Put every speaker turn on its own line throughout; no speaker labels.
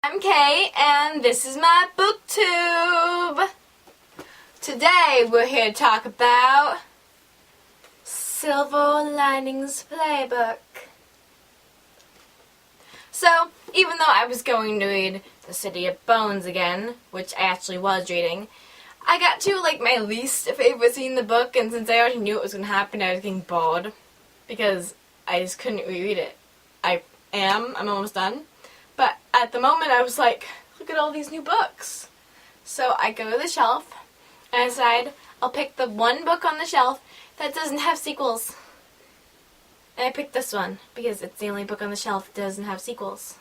I'm Kay, and this is my booktube. Today we're here to talk about Silver Linings Playbook. So, even though I was going to read The City of Bones again, which I actually was reading, I got to my least favorite scene in the book, and since I already knew it was going to happen, I was getting bored because I just couldn't reread it. I'm almost done. But at the moment, I was like, look at all these new books. So I go to the shelf, and I decide I'll pick the one book on the shelf that doesn't have sequels. And I picked this one, because it's the only book on the shelf that doesn't have sequels.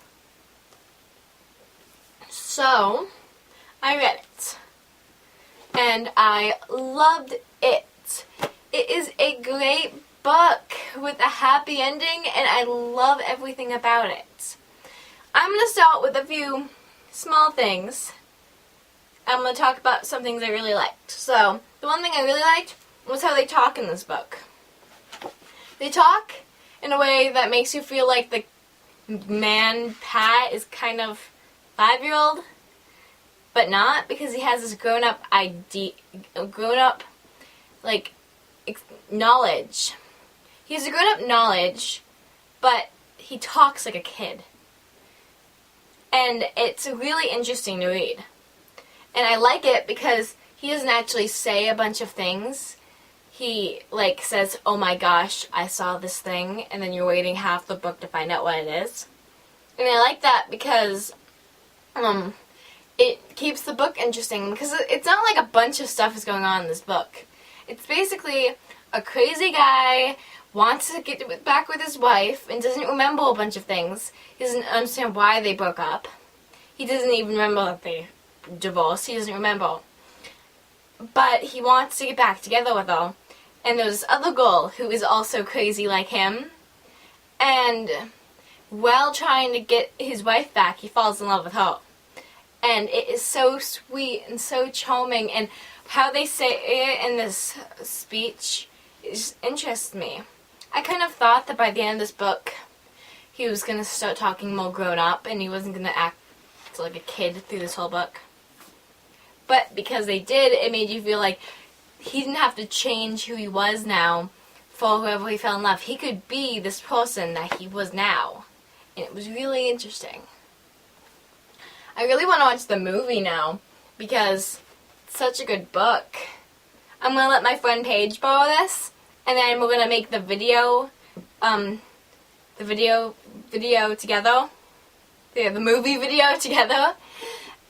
So, I read it. And I loved it. It is a great book with a happy ending, and I love everything about it. I'm going to start with a few small things. I'm going to talk about some things I really liked. So, the one thing I really liked was how they talk in this book. They talk in a way that makes you feel like the man, Pat, is kind of 5-year-old, but not, because he has this grown-up knowledge. He has a grown-up knowledge, but he talks like a kid. And it's really interesting to read. And I like it because he doesn't actually say a bunch of things. He, says, oh my gosh, I saw this thing, and then you're waiting half the book to find out what it is. And I like that because it keeps the book interesting, because it's not like a bunch of stuff is going on in this book. It's basically a crazy guy wants to get back with his wife and doesn't remember a bunch of things. He doesn't understand why they broke up. He doesn't even remember that they divorced. He doesn't remember. But he wants to get back together with her. And there's this other girl who is also crazy like him. And while trying to get his wife back, he falls in love with her. And it is so sweet and so charming. And how they say it in this speech just interests me. I kind of thought that by the end of this book, he was going to start talking more grown up and he wasn't going to act like a kid through this whole book. But because they did, it made you feel like he didn't have to change who he was now for whoever he fell in love. He could be this person that he was now. And it was really interesting. I really want to watch the movie now because it's such a good book. I'm going to let my friend Paige borrow this. And then we're going to make the video together. Yeah, the movie video together.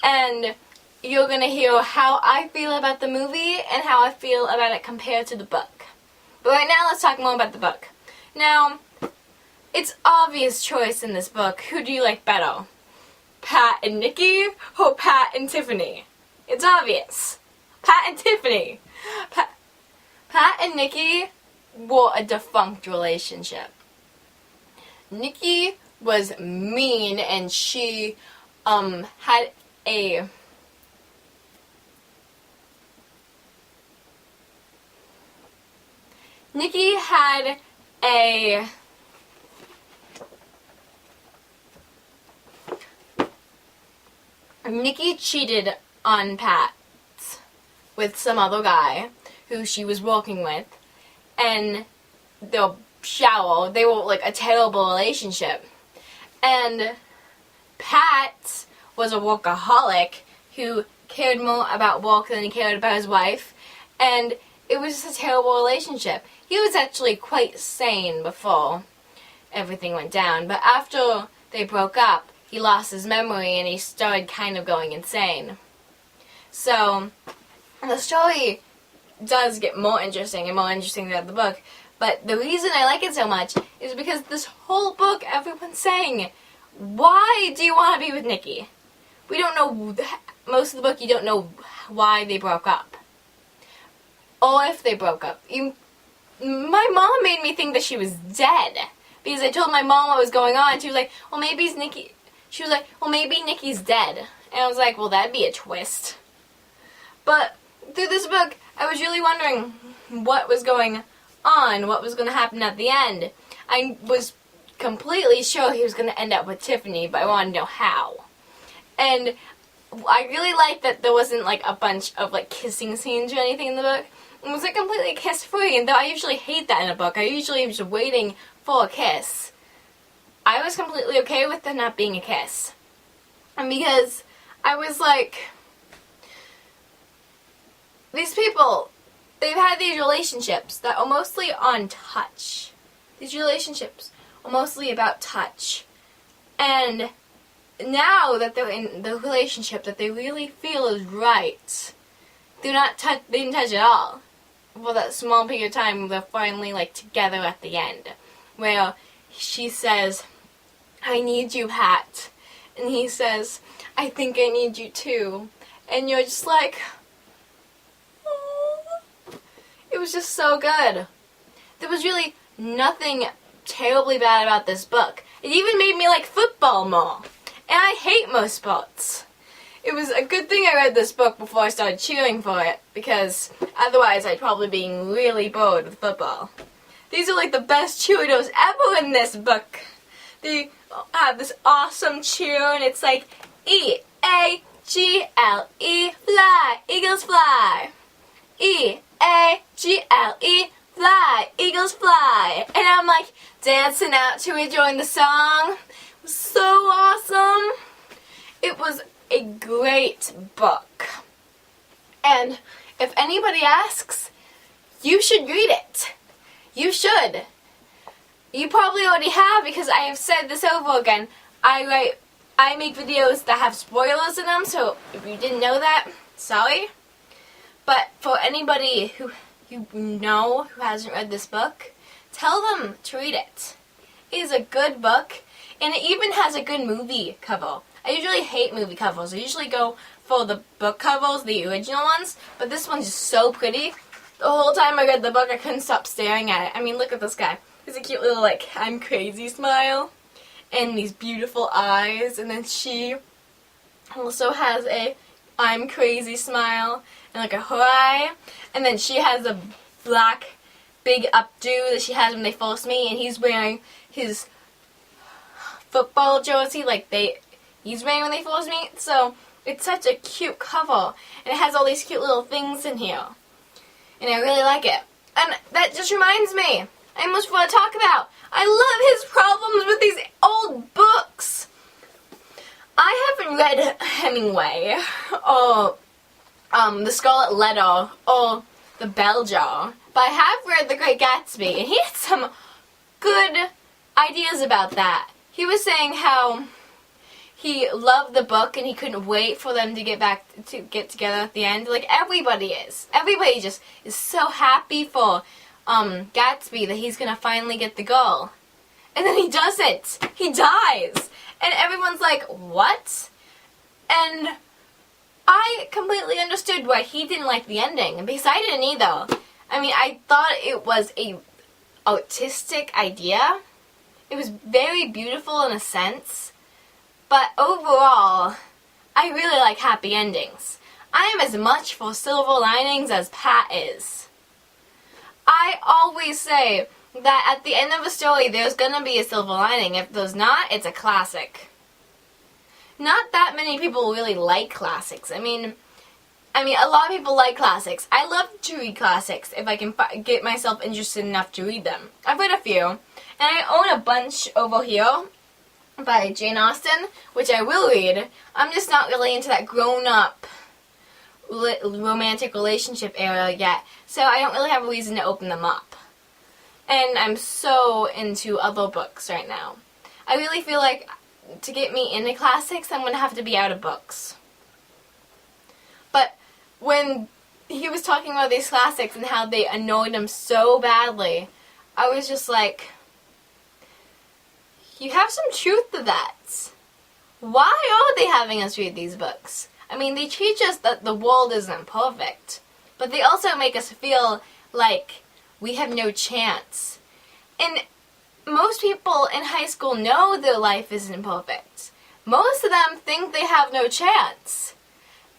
And you're going to hear how I feel about the movie and how I feel about it compared to the book. But right now, let's talk more about the book. Now, it's obvious choice in this book. Who do you like better? Pat and Nikki or Pat and Tiffany? It's obvious. Pat and Tiffany. Pat and Nikki were a defunct relationship. Nikki was mean and she had a Nikki cheated on Pat with some other guy who she was working with. And they were shallow. They were a terrible relationship. And Pat was a workaholic who cared more about work than he cared about his wife. And it was just a terrible relationship. He was actually quite sane before everything went down. But after they broke up, he lost his memory and he started kind of going insane. So, the story does get more interesting and more interesting throughout the book, but the reason I like it so much is because this whole book, everyone's saying, why do you want to be with Nikki? We don't know, most of the book you don't know why they broke up. Or if they broke up. My mom made me think that she was dead, because I told my mom what was going on, and she was like, well maybe Nikki's dead. And I was like, well that'd be a twist. But through this book, I was really wondering what was going on, what was going to happen at the end. I was completely sure he was going to end up with Tiffany, but I wanted to know how. And I really liked that there wasn't like a bunch of like kissing scenes or anything in the book. It was like completely kiss-free, and though I usually hate that in a book, I usually am just waiting for a kiss. I was completely okay with there not being a kiss. And because I was like, these people, they've had these relationships that are mostly on touch. These relationships are mostly about touch. And now that they're in the relationship that they really feel is right, they didn't touch at all. For that small period of time, they're finally like together at the end, where she says, "I need you, Pat," and he says, "I think I need you too," and you're just like, oh. It was just so good. There was really nothing terribly bad about this book. It even made me like football more, and I hate most sports. It was a good thing I read this book before I started cheering for it, because otherwise I'd probably be really bored with football. These are like the best cheerleaders ever in this book. They have this awesome cheer, and it's like E-A-G-L-E, fly, eagles fly. E-A-G-L-E, fly, eagles fly. And I'm like dancing out to it during the song. It was so awesome. It was a great book. And if anybody asks, you should read it. You should. You probably already have, because I have said this over again. I make videos that have spoilers in them, so if you didn't know that, sorry. But for anybody who you know who hasn't read this book, tell them to read it. It is a good book, and it even has a good movie cover. I usually hate movie covers. I usually go for the book covers, the original ones, but this one's just so pretty. The whole time I read the book, I couldn't stop staring at it. I mean, look at this guy. He's a cute little, like, I'm crazy smile, and these beautiful eyes, and then she also has a I'm crazy smile, and like a her eye, and then she has a black big updo that she has when they first meet, and he's wearing his football jersey like he's wearing when they first meet. So it's such a cute cover, and it has all these cute little things in here, and I really like it. And that just reminds me, I almost want to talk about, I love his problems with these old books. I haven't read Hemingway, or The Scarlet Letter, or The Bell Jar, but I have read The Great Gatsby, and he had some good ideas about that. He was saying how he loved the book and he couldn't wait for them to get together at the end. Like everybody is. Everybody just is so happy for Gatsby that he's gonna finally get the girl. And then he doesn't. He dies. And everyone's like, what? And I completely understood why he didn't like the ending, because I didn't either. I mean, I thought it was a artistic idea. It was very beautiful in a sense, but overall, I really like happy endings. I am as much for silver linings as Pat is. I always say that at the end of a story, there's gonna be a silver lining. If there's not, it's a classic. Not that many people really like classics. I mean, a lot of people like classics. I love to read classics if I can get myself interested enough to read them. I've read a few, and I own a bunch over here by Jane Austen, which I will read. I'm just not really into that grown-up romantic relationship era yet, so I don't really have a reason to open them up. And I'm so into other books right now. I really feel like to get me into classics, I'm going to have to be out of books. But when he was talking about these classics and how they annoyed him so badly, I was just like, you have some truth to that. Why are they having us read these books? I mean, they teach us that the world isn't perfect, but they also make us feel like we have no chance. And most people in high school know their life isn't perfect. Most of them think they have no chance.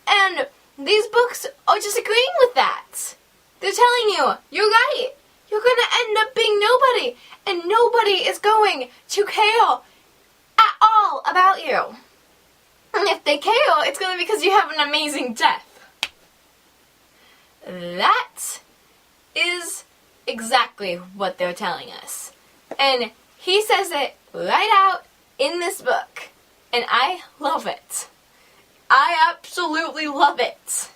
And these books are just agreeing with that. They're telling you, you're right. You're going to end up being nobody. And nobody is going to care at all about you. And if they KO, it's going to be because you have an amazing death. That is exactly what they're telling us. And he says it right out in this book. And I love it. I absolutely love it.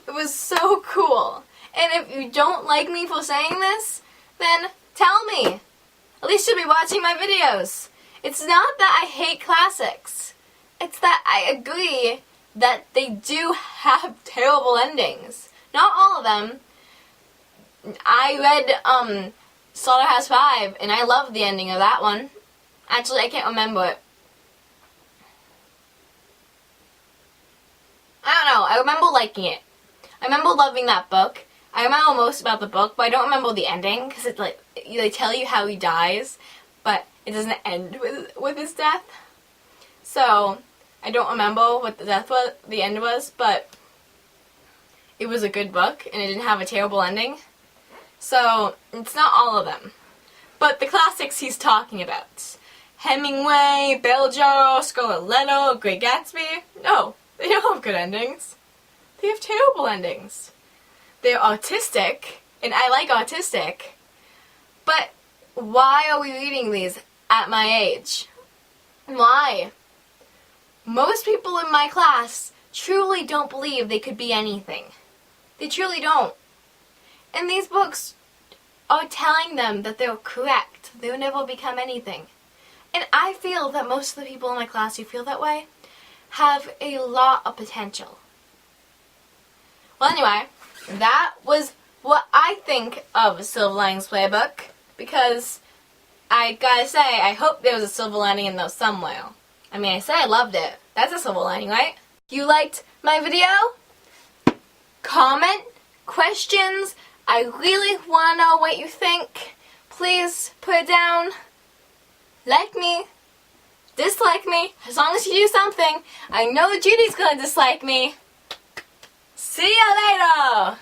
It was so cool. And if you don't like me for saying this, then tell me. At least you'll be watching my videos. It's not that I hate classics. It's that I agree that they do have terrible endings. Not all of them. I read Slaughterhouse 5 and I loved the ending of that one. Actually, I can't remember it. I don't know. I remember liking it. I remember loving that book. I remember most about the book, but I don't remember the ending because it's like they tell you how he dies, but it doesn't end with his death. So I don't remember what the end was, but it was a good book and it didn't have a terrible ending. So it's not all of them, but the classics he's talking about: Hemingway, Bell Jar, Scarlet Letter, Great Gatsby. No, they don't have good endings. They have terrible endings. They're artistic, and I like artistic, but why are we reading these at my age? Why? Most people in my class truly don't believe they could be anything. They truly don't. And these books are telling them that they're correct. They'll never become anything. And I feel that most of the people in my class who feel that way have a lot of potential. Well, anyway, that was what I think of Silver Linings Playbook, because I gotta say, I hope there was a silver lining in those somewhere. I mean, I said I loved it. That's a silver lining, right? You liked my video? Comment, questions. I really want to know what you think. Please put it down. Like me. Dislike me. As long as you do something. I know Judy's gonna dislike me. See ya later!